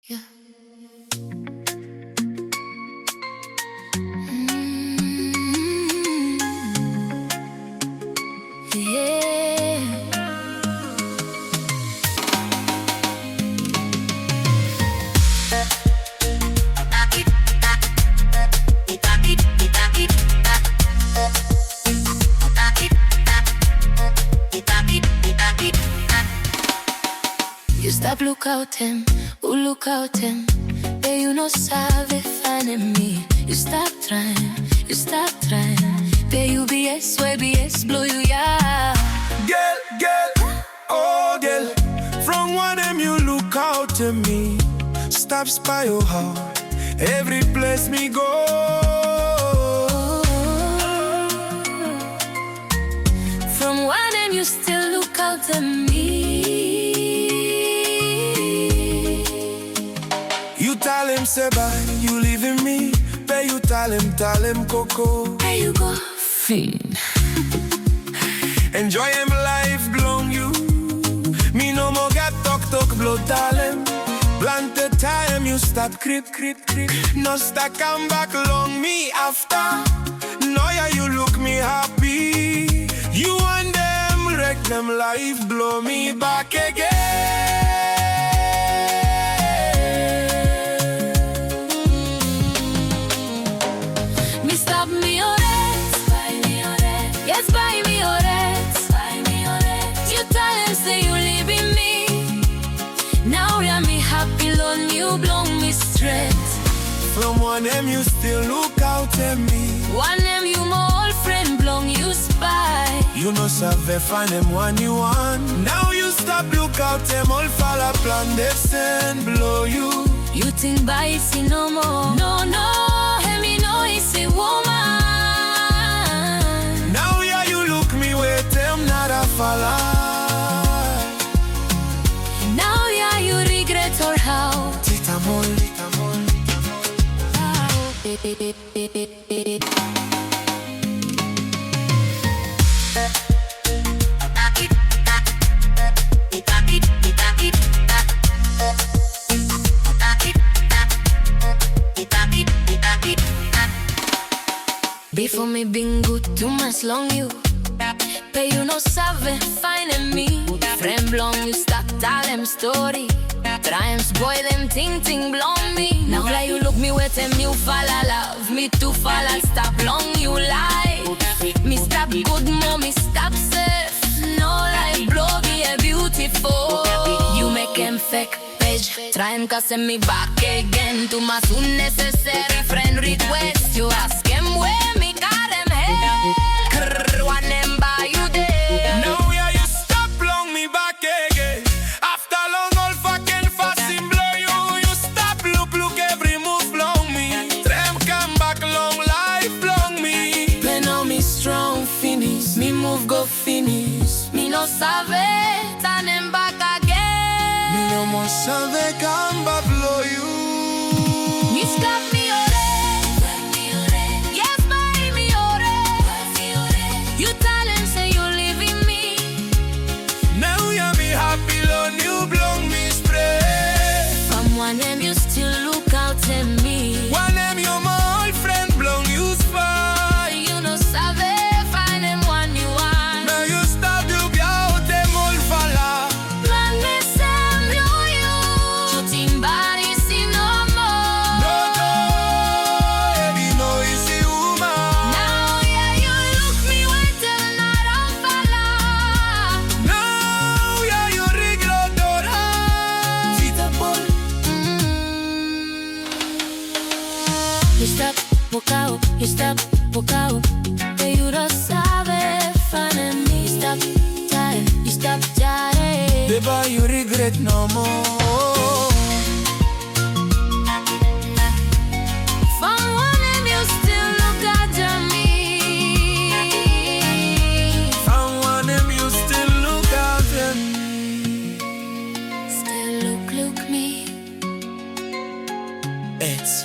Yeah. Yeah. You stop look out him, who look out him. Hey, you no sabe finding me. You stop trying, you stop trying. Hey, you BS blow you, yeah. Girl, oh girl, from one them you look out to me. Stop spy your heart, every place me go. From one end you still look out at me. You tell him say bye, you leaving me. Pay you tell him Coco. Where you go, fiend? Enjoy him life belong you. Me no more got talk blow talent. Blunt the time you stop creep. No start come back long me after. No yeah you look me happy. You and them wreck them life blow me back again. Me stop me alright, buy me alright. Yes, buy me alright, buy me alright. You tell him say you leaving me. Now yeah me happy alone, you blow me straight. From one them you still look out at me. One name you my old friend, blow you spy. You know save find them one you want. Now you stop look out them all fall a plan they send blow you. You think by see no more. No, hey me know it's a woman. Now yeah you look me wait them not a fall. Now yeah you regret or how. Tita mol. Before me been good too much long you. Pay you no sabe finding me. Friend belong you stop tell them story. Triumphs boy them ting blow me. Now like you look me with them you fall love. Me too fall stop long you lie. Me stop good mommy stop safe. No life blow me a beautiful. You make them fake page. Try and cause me back again. To my unnecessary friend request. You ask him where me got them hell. Kruu, one them by you there. Now yeah you stop long me back again. After long all fucking fasting blow you. You stop look every move long me. Them come back long life long me. But now me strong finish. Me move go finish. Me no save turn them back again. Me no more save come back blow you. You stop me already. Yes, buy me already. You tell him say you leaving me. Now you be happy long you blow me spray. From one end you still look out at me. One name you my old friend blow you spy. You no sabe find him one you want. Now you stop look out them all falla. Man me say blow you. Shooting body see no more. No, baby no easy woman. Now yeah you look me with them not on falla. Now yeah you regret dora. Tita boy. You stop, walk out. Hey, you don't sabe finding me. You stop tired. Baby you regret no more. From one end you still look at me. From one name you still look out at me. Still look me. It's